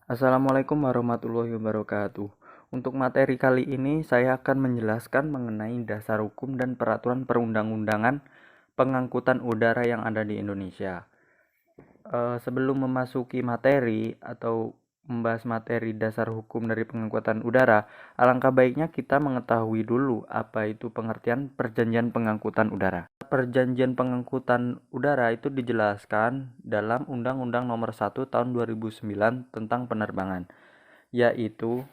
Assalamualaikum warahmatullahi wabarakatuh. Untuk materi kali ini saya akan menjelaskan mengenai dasar hukum dan peraturan perundang-undangan pengangkutan udara yang ada di Indonesia. Sebelum memasuki materi atau membahas materi dasar hukum dari pengangkutan udara, alangkah baiknya kita mengetahui dulu apa itu pengertian perjanjian pengangkutan udara. Perjanjian pengangkutan udara itu dijelaskan dalam Undang-Undang Nomor 1 Tahun 2009 tentang penerbangan, yaitu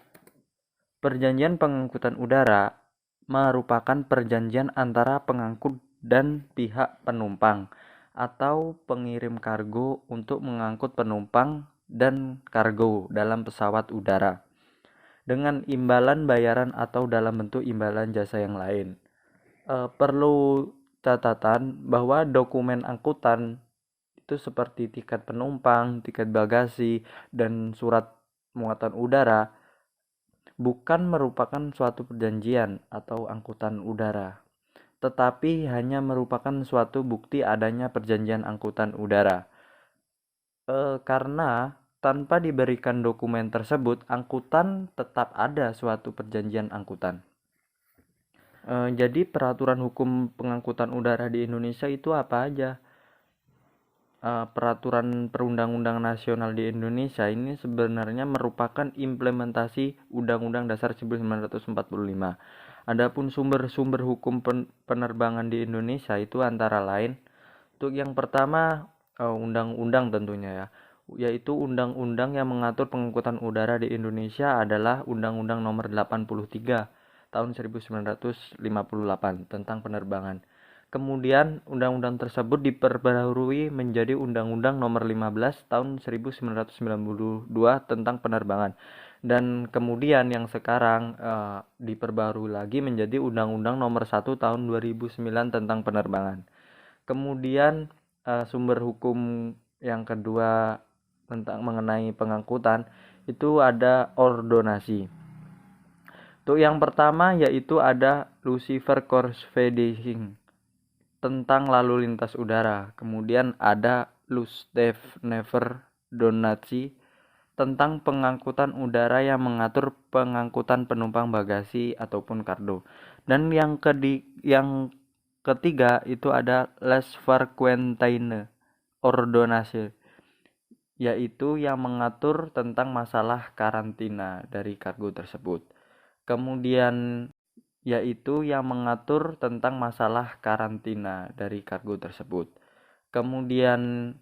perjanjian pengangkutan udara merupakan perjanjian antara pengangkut dan pihak penumpang atau pengirim kargo untuk mengangkut penumpang dan kargo dalam pesawat udara dengan imbalan bayaran atau dalam bentuk imbalan jasa yang lain. Perlu catatan bahwa dokumen angkutan itu seperti tiket penumpang, tiket bagasi, dan surat muatan udara bukan merupakan suatu perjanjian atau angkutan udara, tetapi hanya merupakan suatu bukti adanya perjanjian angkutan udara. Karena tanpa diberikan dokumen tersebut, angkutan tetap ada suatu perjanjian angkutan. Jadi peraturan hukum pengangkutan udara di Indonesia itu apa aja? Peraturan perundang-undangan nasional di Indonesia ini sebenarnya merupakan implementasi Undang-Undang Dasar 1945. Adapun sumber-sumber hukum penerbangan di Indonesia itu antara lain, untuk yang pertama undang-undang tentunya ya, yaitu undang-undang yang mengatur pengangkutan udara di Indonesia adalah Undang-Undang Nomor 83 tahun 1958 tentang penerbangan. Kemudian undang-undang tersebut diperbarui menjadi Undang-Undang Nomor 15 tahun 1992 tentang penerbangan. Dan kemudian yang sekarang diperbarui lagi menjadi Undang-Undang Nomor 1 tahun 2009 tentang penerbangan. Kemudian sumber hukum yang kedua tentang mengenai pengangkutan itu ada ordonasi. Untuk yang pertama yaitu ada Lucifer Corsfeding tentang lalu lintas udara. Kemudian ada Lustev Never Donatsi tentang pengangkutan udara yang mengatur pengangkutan penumpang bagasi ataupun kargo. Dan yang ketiga itu ada Les Farquentaine Ordonance, yaitu yang mengatur tentang masalah karantina dari kargo tersebut. Kemudian yaitu yang mengatur tentang masalah karantina dari kargo tersebut. Kemudian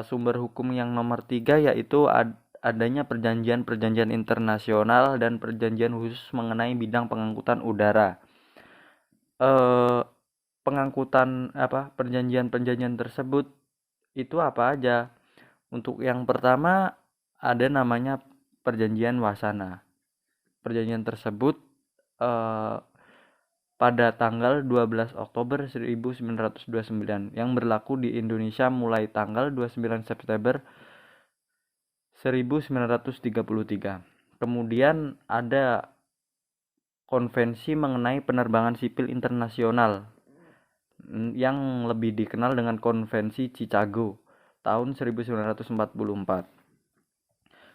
sumber hukum yang nomor 3 yaitu adanya perjanjian-perjanjian internasional dan perjanjian khusus mengenai bidang pengangkutan udara. Perjanjian-perjanjian tersebut itu apa aja? Untuk yang pertama ada namanya perjanjian Wasana. Perjanjian tersebut pada tanggal 12 Oktober 1929 yang berlaku di Indonesia mulai tanggal 29 September 1933. Kemudian ada konvensi mengenai penerbangan sipil internasional yang lebih dikenal dengan Konvensi Chicago tahun 1944.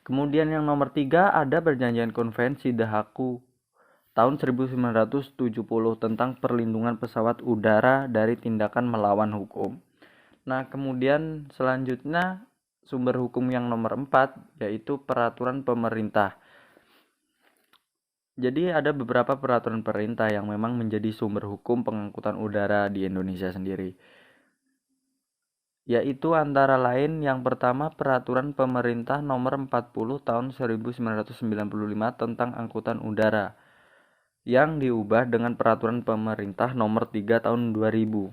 Kemudian yang nomor 3 ada perjanjian konvensi The Hague tahun 1970 tentang perlindungan pesawat udara dari tindakan melawan hukum. Nah, kemudian selanjutnya sumber hukum yang nomor 4 yaitu peraturan pemerintah. Jadi ada beberapa peraturan pemerintah yang memang menjadi sumber hukum pengangkutan udara di Indonesia sendiri. Yaitu antara lain yang pertama peraturan pemerintah nomor 40 tahun 1995 tentang angkutan udara yang diubah dengan peraturan pemerintah nomor 3 tahun 2000.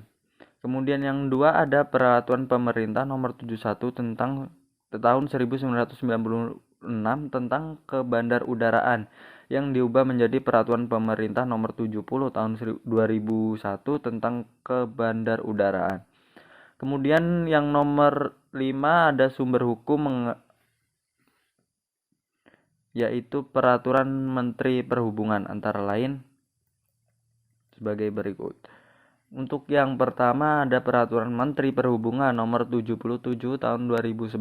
Kemudian yang kedua ada peraturan pemerintah nomor 71 tentang tahun 1996 tentang kebandarudaraan yang diubah menjadi peraturan pemerintah nomor 70 tahun 2001 tentang kebandarudaraan. Kemudian yang nomor 5 ada sumber hukum yaitu peraturan Menteri Perhubungan antara lain sebagai berikut. Untuk yang pertama ada Peraturan Menteri Perhubungan Nomor 77 Tahun 2011,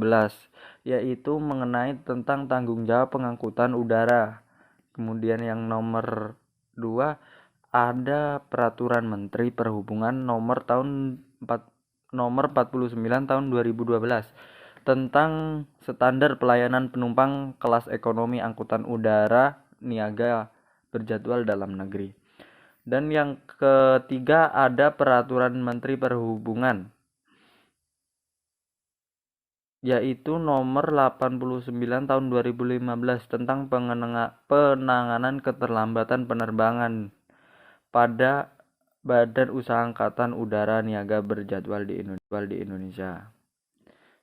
yaitu mengenai tentang tanggung jawab pengangkutan udara. Kemudian yang nomor 2 ada Peraturan Menteri Perhubungan Nomor 49 Tahun 2012 tentang standar pelayanan penumpang kelas ekonomi angkutan udara niaga berjadwal dalam negeri. Dan yang ketiga ada Peraturan Menteri Perhubungan, yaitu Nomor 89 Tahun 2015 tentang penanganan keterlambatan penerbangan pada Badan Usaha Angkatan Udara Niaga berjadwal di Indonesia.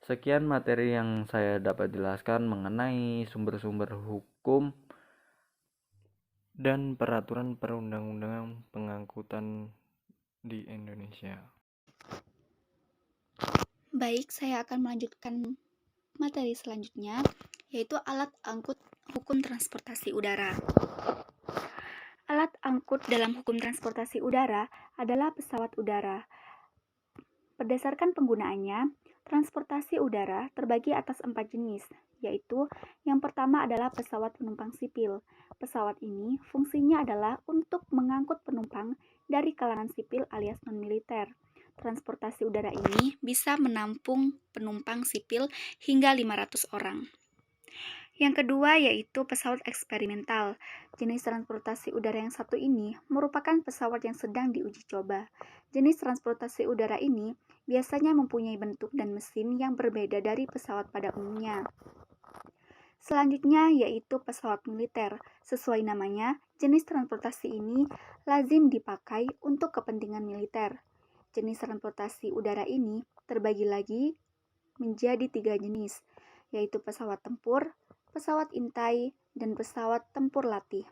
Sekian materi yang saya dapat jelaskan mengenai sumber-sumber hukum dan peraturan perundang-undangan pengangkutan di Indonesia. Baik, saya akan melanjutkan materi selanjutnya, yaitu alat angkut hukum transportasi udara. Alat angkut dalam hukum transportasi udara adalah pesawat udara. Berdasarkan penggunaannya, transportasi udara terbagi atas 4 jenis, yaitu yang pertama adalah pesawat penumpang sipil. Pesawat ini fungsinya adalah untuk mengangkut penumpang dari kalangan sipil alias non-militer. Transportasi udara ini bisa menampung penumpang sipil hingga 500 orang. Yang kedua yaitu pesawat eksperimental. Jenis transportasi udara yang satu ini merupakan pesawat yang sedang diuji coba. Jenis transportasi udara ini biasanya mempunyai bentuk dan mesin yang berbeda dari pesawat pada umumnya. Selanjutnya yaitu pesawat militer. Sesuai namanya, jenis transportasi ini lazim dipakai untuk kepentingan militer. Jenis transportasi udara ini terbagi lagi menjadi 3 jenis, yaitu pesawat tempur, pesawat intai, dan pesawat tempur latih.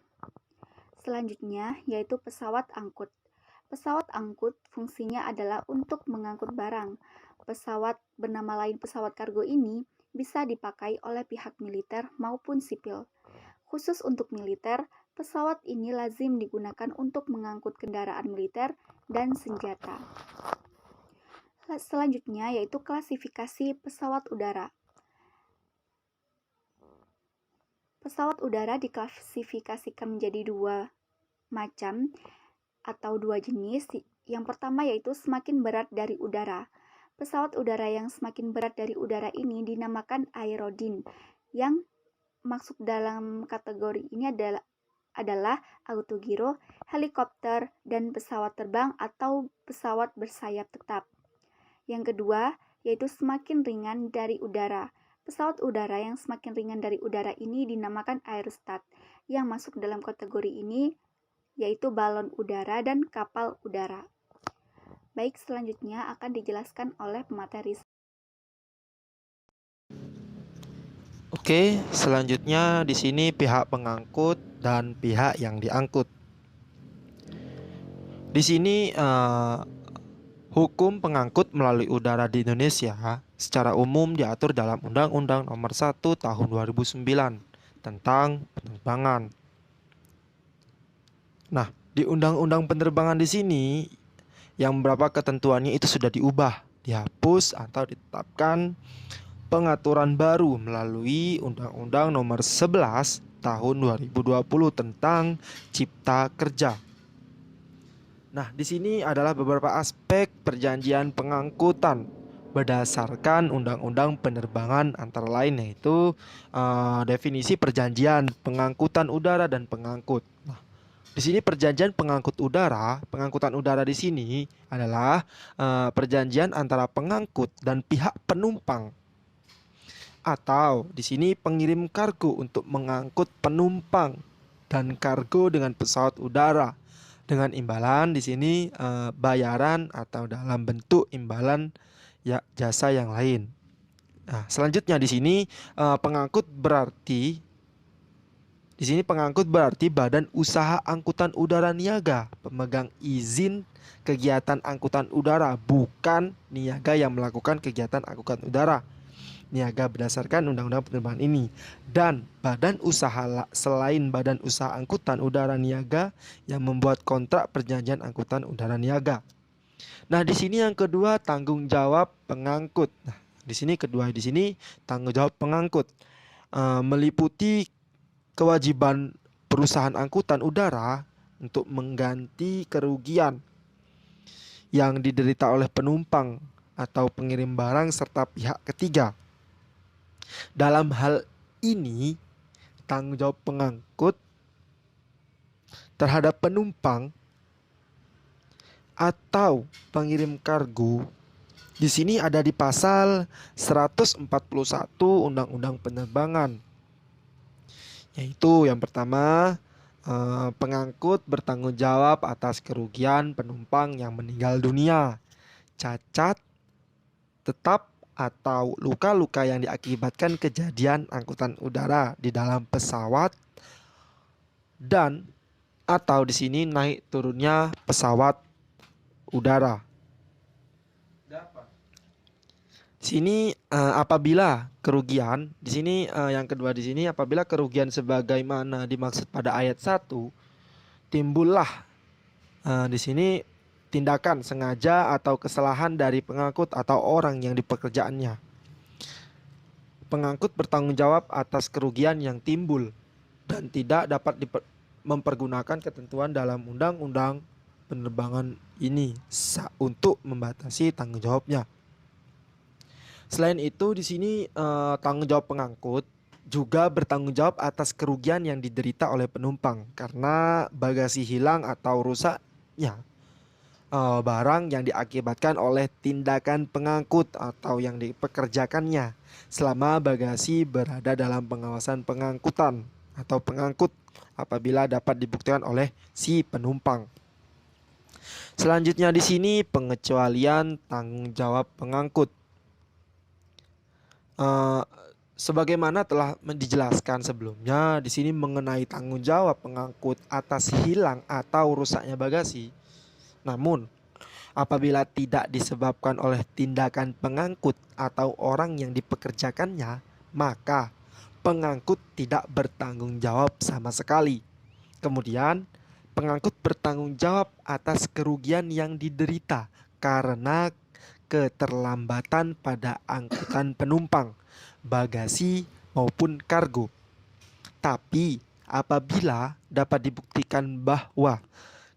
Selanjutnya yaitu pesawat angkut. Pesawat angkut fungsinya adalah untuk mengangkut barang. Pesawat bernama lain pesawat kargo ini bisa dipakai oleh pihak militer maupun sipil. Khusus untuk militer, pesawat ini lazim digunakan untuk mengangkut kendaraan militer dan senjata. Selanjutnya yaitu klasifikasi pesawat udara. Pesawat udara diklasifikasikan menjadi 2 macam atau 2 jenis. Yang pertama yaitu semakin berat dari udara. Pesawat udara yang semakin berat dari udara ini dinamakan aerodin. Yang masuk dalam kategori ini adalah autogiro, helikopter, dan pesawat terbang atau pesawat bersayap tetap. Yang kedua yaitu semakin ringan dari udara. Pesawat udara yang semakin ringan dari udara ini dinamakan aerostat. Yang masuk dalam kategori ini yaitu balon udara dan kapal udara. Baik, selanjutnya akan dijelaskan oleh pemateri. Oke, selanjutnya di sini pihak pengangkut dan pihak yang diangkut. Di sini hukum pengangkut melalui udara di Indonesia secara umum diatur dalam Undang-Undang Nomor 1 Tahun 2009 tentang penerbangan. Nah, di Undang-Undang Penerbangan di sini yang beberapa ketentuannya itu sudah diubah, dihapus atau ditetapkan pengaturan baru melalui Undang-Undang Nomor 11 Tahun 2020 tentang Cipta Kerja. Nah, di sini adalah beberapa aspek perjanjian pengangkutan berdasarkan Undang-Undang Penerbangan, antara lain yaitu definisi perjanjian pengangkutan udara dan pengangkut. Nah, di sini perjanjian pengangkutan udara di sini adalah perjanjian antara pengangkut dan pihak penumpang, atau di sini pengirim kargo untuk mengangkut penumpang dan kargo dengan pesawat udara dengan imbalan di sini bayaran atau dalam bentuk imbalan ya jasa yang lain. Nah, selanjutnya di sini pengangkut berarti Badan Usaha Angkutan Udara Niaga, pemegang izin kegiatan angkutan udara, bukan niaga yang melakukan kegiatan angkutan udara niaga berdasarkan Undang-Undang Penerbangan ini. Dan badan usaha selain Badan Usaha Angkutan Udara Niaga yang membuat kontrak perjanjian angkutan udara niaga. Nah, di sini yang kedua tanggung jawab pengangkut. Nah, di sini tanggung jawab pengangkut meliputi kewajiban perusahaan angkutan udara untuk mengganti kerugian yang diderita oleh penumpang atau pengirim barang serta pihak ketiga. Dalam hal ini, tanggung jawab pengangkut terhadap penumpang atau pengirim kargo di sini ada di pasal 141 Undang-Undang Penerbangan. Yaitu yang pertama, pengangkut bertanggung jawab atas kerugian penumpang yang meninggal dunia, cacat, tetap atau luka-luka yang diakibatkan kejadian angkutan udara di dalam pesawat dan atau di sini naik turunnya pesawat udara. Sini apabila kerugian di sini yang kedua di sini apabila kerugian sebagaimana dimaksud pada ayat 1 timbullah di sini tindakan sengaja atau kesalahan dari pengangkut atau orang yang dipekerjaannya. Pengangkut bertanggung jawab atas kerugian yang timbul dan tidak dapat mempergunakan ketentuan dalam undang-undang penerbangan ini untuk membatasi tanggung jawabnya. Selain itu di sini tanggung jawab pengangkut juga bertanggung jawab atas kerugian yang diderita oleh penumpang karena bagasi hilang atau rusaknya barang yang diakibatkan oleh tindakan pengangkut atau yang dipekerjakannya selama bagasi berada dalam pengawasan pengangkutan atau pengangkut apabila dapat dibuktikan oleh si penumpang. Selanjutnya di sini pengecualian tanggung jawab pengangkut. Sebagaimana telah dijelaskan sebelumnya, di sini mengenai tanggung jawab pengangkut atas hilang atau rusaknya bagasi. Namun, apabila tidak disebabkan oleh tindakan pengangkut atau orang yang dipekerjakannya, maka pengangkut tidak bertanggung jawab sama sekali. Kemudian, pengangkut bertanggung jawab atas kerugian yang diderita karena keterlambatan pada angkutan penumpang, bagasi maupun kargo. Tapi apabila dapat dibuktikan bahwa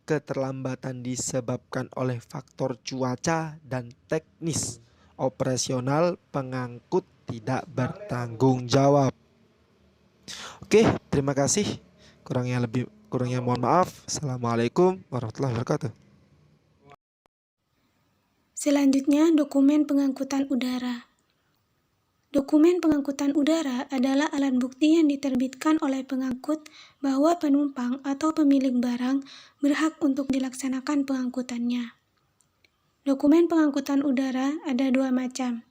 keterlambatan disebabkan oleh faktor cuaca dan teknis operasional, pengangkut tidak bertanggung jawab. Oke, terima kasih. Kurangnya mohon maaf. Assalamualaikum warahmatullahi wabarakatuh. Selanjutnya, dokumen pengangkutan udara. Dokumen pengangkutan udara adalah alat bukti yang diterbitkan oleh pengangkut bahwa penumpang atau pemilik barang berhak untuk dilaksanakan pengangkutannya. Dokumen pengangkutan udara ada dua macam.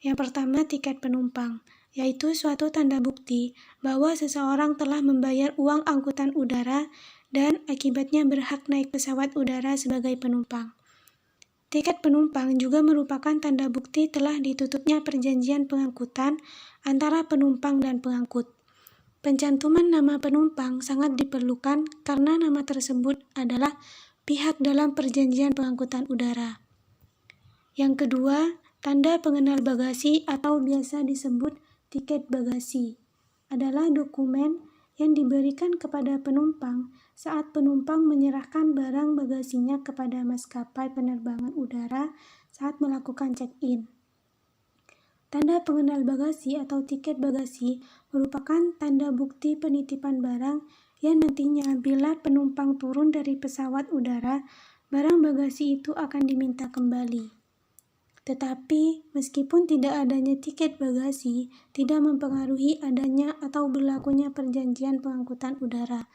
Yang pertama, tiket penumpang, yaitu suatu tanda bukti bahwa seseorang telah membayar uang angkutan udara dan akibatnya berhak naik pesawat udara sebagai penumpang. Tiket penumpang juga merupakan tanda bukti telah ditutupnya perjanjian pengangkutan antara penumpang dan pengangkut. Pencantuman nama penumpang sangat diperlukan karena nama tersebut adalah pihak dalam perjanjian pengangkutan udara. Yang kedua, tanda pengenal bagasi atau biasa disebut tiket bagasi adalah dokumen yang diberikan kepada penumpang saat penumpang menyerahkan barang bagasinya kepada maskapai penerbangan udara saat melakukan check-in. Tanda pengenal bagasi atau tiket bagasi merupakan tanda bukti penitipan barang yang nantinya bila penumpang turun dari pesawat udara, barang bagasi itu akan diminta kembali. Tetapi, meskipun tidak adanya tiket bagasi, tidak mempengaruhi adanya atau berlakunya perjanjian pengangkutan udara,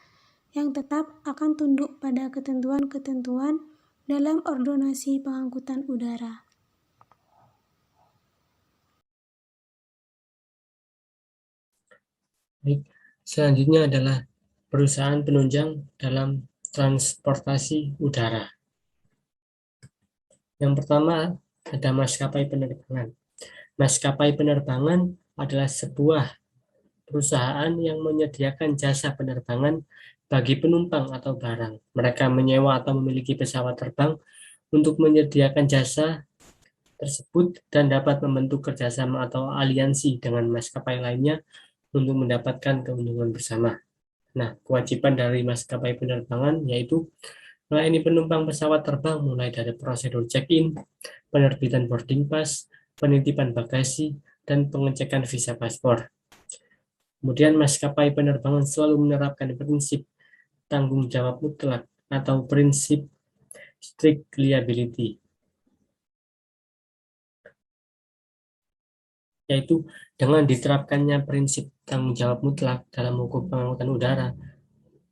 yang tetap akan tunduk pada ketentuan-ketentuan dalam ordonasi pengangkutan udara. Baik, selanjutnya adalah perusahaan penunjang dalam transportasi udara. Yang pertama, ada maskapai penerbangan. Maskapai penerbangan adalah sebuah perusahaan yang menyediakan jasa penerbangan bagi penumpang atau barang. Mereka menyewa atau memiliki pesawat terbang untuk menyediakan jasa tersebut dan dapat membentuk kerjasama atau aliansi dengan maskapai lainnya untuk mendapatkan keuntungan bersama. Nah, kewajiban dari maskapai penerbangan yaitu melayani penumpang pesawat terbang mulai dari prosedur check-in, penerbitan boarding pass, penitipan bagasi, dan pengecekan visa paspor. Kemudian maskapai penerbangan selalu menerapkan prinsip tanggung jawab mutlak atau prinsip strict liability, yaitu dengan diterapkannya prinsip tanggung jawab mutlak dalam hukum pengangkutan udara,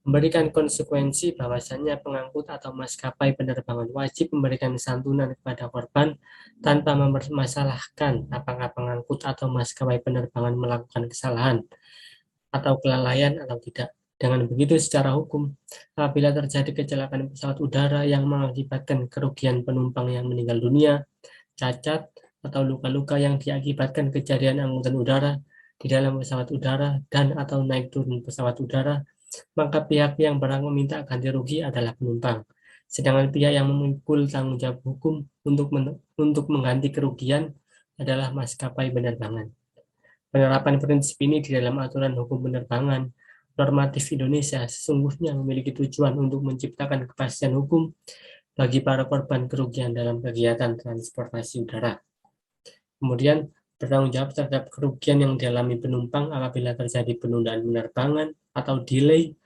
memberikan konsekuensi bahwasannya pengangkut atau maskapai penerbangan wajib memberikan santunan kepada korban tanpa mempermasalahkan apakah pengangkut atau maskapai penerbangan melakukan kesalahan atau kelalaian atau tidak. Dengan begitu, secara hukum, apabila terjadi kecelakaan pesawat udara yang mengakibatkan kerugian penumpang yang meninggal dunia, cacat, atau luka-luka yang diakibatkan kejadian angkutan udara di dalam pesawat udara dan atau naik turun pesawat udara, maka pihak yang berhak meminta ganti rugi adalah penumpang. Sedangkan pihak yang memikul tanggung jawab hukum untuk mengganti kerugian adalah maskapai penerbangan. Penerapan prinsip ini di dalam aturan hukum penerbangan normatif Indonesia sesungguhnya memiliki tujuan untuk menciptakan kepastian hukum bagi para korban kerugian dalam kegiatan transportasi udara. Kemudian, bertanggung jawab terhadap kerugian yang dialami penumpang apabila terjadi penundaan penerbangan atau delay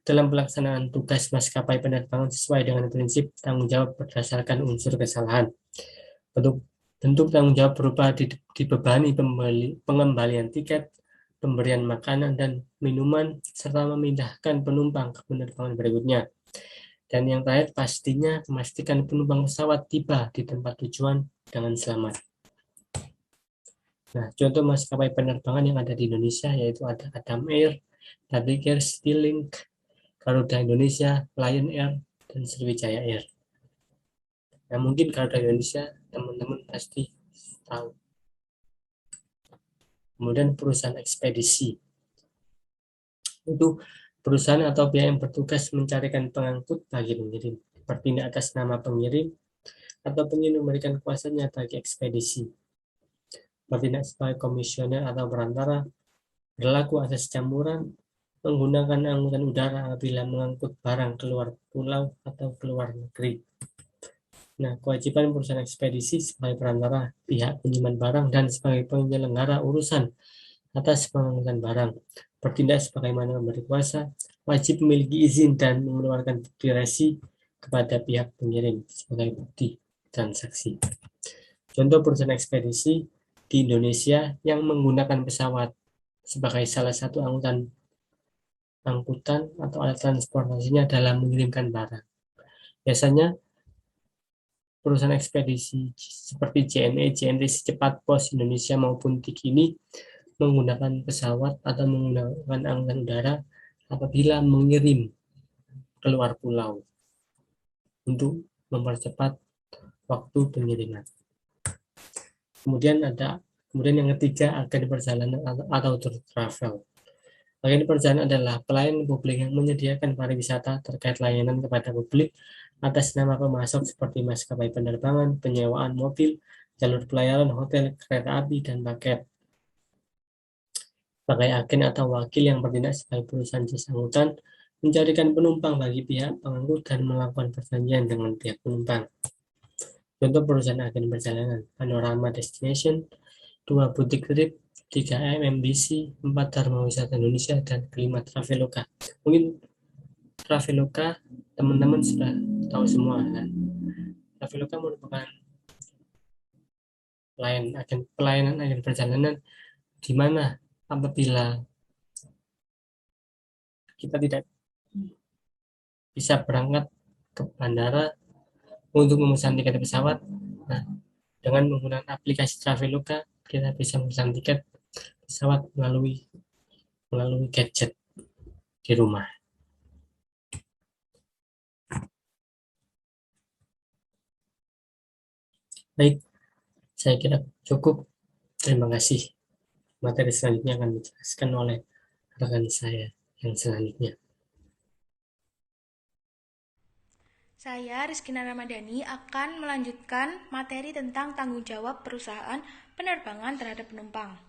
dalam pelaksanaan tugas maskapai penerbangan sesuai dengan prinsip tanggung jawab berdasarkan unsur kesalahan. Bentuk tanggung jawab berupa dibebani pengembalian tiket, pemberian makanan dan minuman, serta memindahkan penumpang ke penerbangan berikutnya. Dan yang terakhir, pastinya memastikan penumpang pesawat tiba di tempat tujuan dengan selamat. Nah, contoh maskapai penerbangan yang ada di Indonesia yaitu ada Adam Air, Batik Air, Citylink, Garuda Indonesia, Lion Air, dan Sriwijaya Air. Nah, mungkin Garuda Indonesia teman-teman pasti tahu. Kemudian perusahaan ekspedisi. Itu perusahaan atau pihak yang bertugas mencarikan pengangkut bagi pengirim, bertindak atas nama pengirim, atau pengirim memberikan kuasanya bagi ekspedisi, bertindak sebagai komisioner atau perantara, berlaku atas campuran, menggunakan angkutan udara apabila mengangkut barang keluar pulau atau keluar negeri. Nah, kewajiban perusahaan ekspedisi sebagai perantara pihak penyimpan barang dan sebagai penyelenggara urusan atas pengangkutan barang, bertindak sebagaimana memberi kuasa, wajib memiliki izin dan mengeluarkan bukti resi kepada pihak pengirim sebagai bukti transaksi. Contoh perusahaan ekspedisi di Indonesia yang menggunakan pesawat sebagai salah satu angkutan atau alat transportasinya dalam mengirimkan barang. Biasanya perusahaan ekspedisi seperti JNE, JNT, Cepat Pos Indonesia maupun TIK ini menggunakan pesawat atau menggunakan angkutan udara apabila mengirim keluar pulau untuk mempercepat waktu pengiriman. Kemudian yang ketiga, agen perjalanan atau tour travel. Agen perjalanan adalah pelayan publik yang menyediakan pariwisata terkait layanan kepada publik atas nama pemasok seperti maskapai penerbangan, penyewaan mobil, jalur pelayaran, hotel, kereta api, dan paket. Sebagai agen atau wakil yang bertindak sebagai perusahaan jasa angkutan, mencarikan penumpang bagi pihak pengangkut dan melakukan perjanjian dengan pihak penumpang. Contoh perusahaan agen perjalanan: Panorama Destination, 2 Butik Trip, 3 MBC, 4 Dharma Wisata Indonesia, dan 5 Traveloka. Mungkin Traveloka teman-teman sudah tahu semua kan? Traveloka merupakan pelayanan agen perjalanan di mana apabila kita tidak bisa berangkat ke bandara untuk memesan tiket pesawat, nah, dengan menggunakan aplikasi Traveloka kita bisa memesan tiket pesawat melalui gadget di rumah. Baik, saya kira cukup. Terima kasih. Materi selanjutnya akan dijelaskan oleh rekan saya yang selanjutnya. Saya, Rizkina Ramadhani, akan melanjutkan materi tentang tanggung jawab perusahaan penerbangan terhadap penumpang.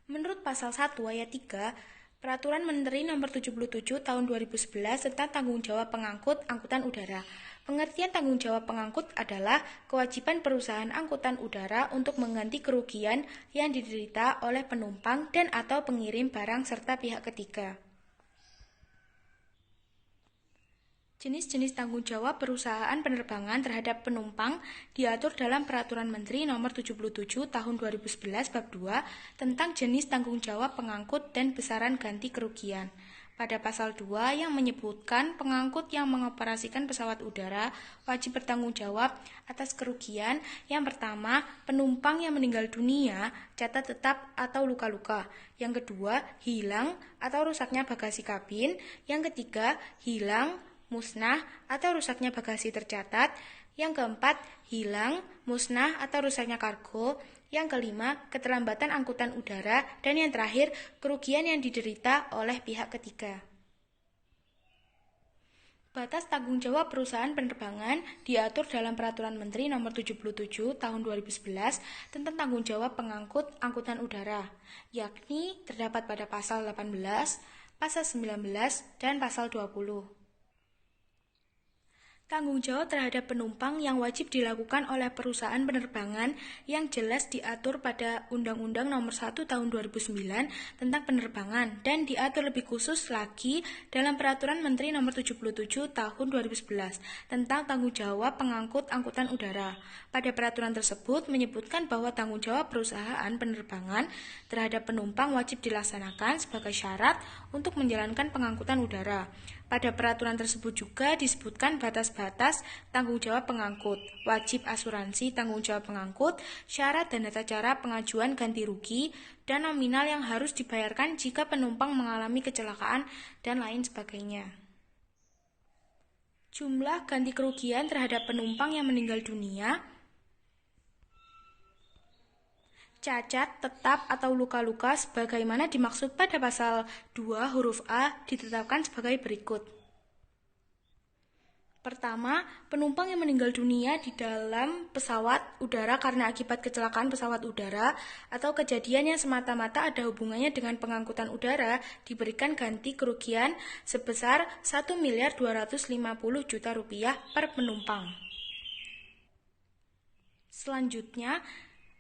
Menurut pasal 1 ayat 3, Peraturan Menteri Nomor 77 Tahun 2011 tentang tanggung jawab pengangkut angkutan udara. Pengertian tanggung jawab pengangkut adalah kewajiban perusahaan angkutan udara untuk mengganti kerugian yang diderita oleh penumpang dan atau pengirim barang serta pihak ketiga. Jenis-jenis tanggung jawab perusahaan penerbangan terhadap penumpang diatur dalam Peraturan Menteri Nomor 77 Tahun 2011 Bab 2 tentang jenis tanggung jawab pengangkut dan besaran ganti kerugian. Pada pasal 2 yang menyebutkan pengangkut yang mengoperasikan pesawat udara wajib bertanggung jawab atas kerugian. Yang pertama, penumpang yang meninggal dunia, catat tetap atau luka-luka. Yang kedua, hilang atau rusaknya bagasi kabin. Yang ketiga, hilang, musnah atau rusaknya bagasi tercatat. Yang keempat, hilang, musnah atau rusaknya kargo. Yang kelima, keterlambatan angkutan udara. Dan yang terakhir, kerugian yang diderita oleh pihak ketiga. Batas tanggung jawab perusahaan penerbangan diatur dalam Peraturan Menteri Nomor 77 Tahun 2011 tentang tanggung jawab pengangkut angkutan udara, yakni terdapat pada pasal 18, pasal 19, dan pasal 20. Tanggung jawab terhadap penumpang yang wajib dilakukan oleh perusahaan penerbangan yang jelas diatur pada Undang-Undang Nomor 1 Tahun 2009 tentang penerbangan dan diatur lebih khusus lagi dalam Peraturan Menteri Nomor 77 Tahun 2011 tentang tanggung jawab pengangkut angkutan udara. Pada peraturan tersebut menyebutkan bahwa tanggung jawab perusahaan penerbangan terhadap penumpang wajib dilaksanakan sebagai syarat untuk menjalankan pengangkutan udara. Pada peraturan tersebut juga disebutkan batas-batas tanggung jawab pengangkut, wajib asuransi tanggung jawab pengangkut, syarat dan tata cara pengajuan ganti rugi, dan nominal yang harus dibayarkan jika penumpang mengalami kecelakaan, dan lain sebagainya. Jumlah ganti kerugian terhadap penumpang yang meninggal dunia, cacat, tetap, atau luka-luka sebagaimana dimaksud pada pasal 2 huruf A ditetapkan sebagai berikut. Pertama, penumpang yang meninggal dunia di dalam pesawat udara karena akibat kecelakaan pesawat udara atau kejadian yang semata-mata ada hubungannya dengan pengangkutan udara diberikan ganti kerugian sebesar Rp1.250.000.000 per penumpang. Selanjutnya,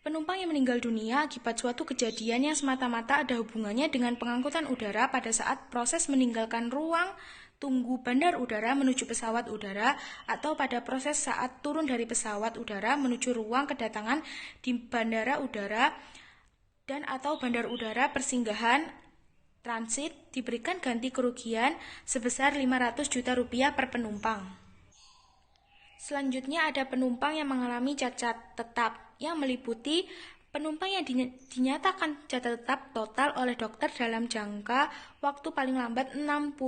penumpang yang meninggal dunia akibat suatu kejadian yang semata-mata ada hubungannya dengan pengangkutan udara pada saat proses meninggalkan ruang tunggu bandar udara menuju pesawat udara atau pada proses saat turun dari pesawat udara menuju ruang kedatangan di bandara udara dan atau bandar udara persinggahan transit diberikan ganti kerugian sebesar Rp500 juta per penumpang. Selanjutnya ada penumpang yang mengalami cacat tetap yang meliputi penumpang yang dinyatakan cacat tetap total oleh dokter dalam jangka waktu paling lambat 60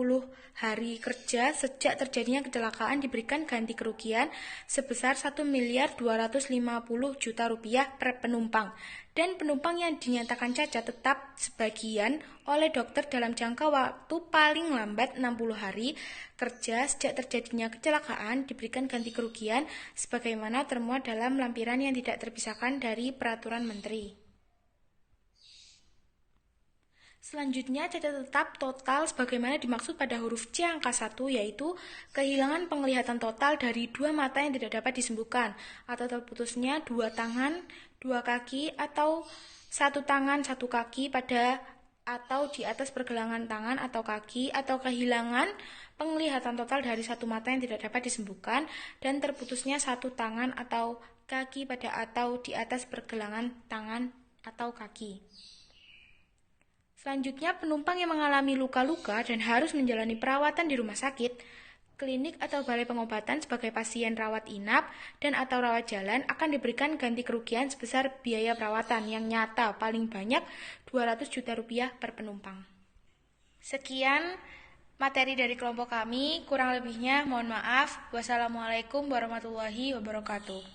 hari kerja sejak terjadinya kecelakaan diberikan ganti kerugian sebesar Rp1.250.000.000 per penumpang. Dan penumpang yang dinyatakan cacat tetap sebagian oleh dokter dalam jangka waktu paling lambat 60 hari kerja sejak terjadinya kecelakaan diberikan ganti kerugian sebagaimana termuat dalam lampiran yang tidak terpisahkan dari Peraturan Menteri. Selanjutnya, cacat tetap total sebagaimana dimaksud pada huruf C angka 1 yaitu kehilangan penglihatan total dari 2 mata yang tidak dapat disembuhkan atau terputusnya 2 tangan, 2 kaki atau 1 tangan, 1 kaki pada atau di atas pergelangan tangan atau kaki atau kehilangan penglihatan total dari 1 mata yang tidak dapat disembuhkan dan terputusnya 1 tangan atau kaki pada atau di atas pergelangan tangan atau kaki. Selanjutnya, penumpang yang mengalami luka-luka dan harus menjalani perawatan di rumah sakit, klinik atau balai pengobatan sebagai pasien rawat inap dan atau rawat jalan akan diberikan ganti kerugian sebesar biaya perawatan yang nyata paling banyak Rp200 juta per penumpang. Sekian materi dari kelompok kami, kurang lebihnya mohon maaf. Wassalamualaikum warahmatullahi wabarakatuh.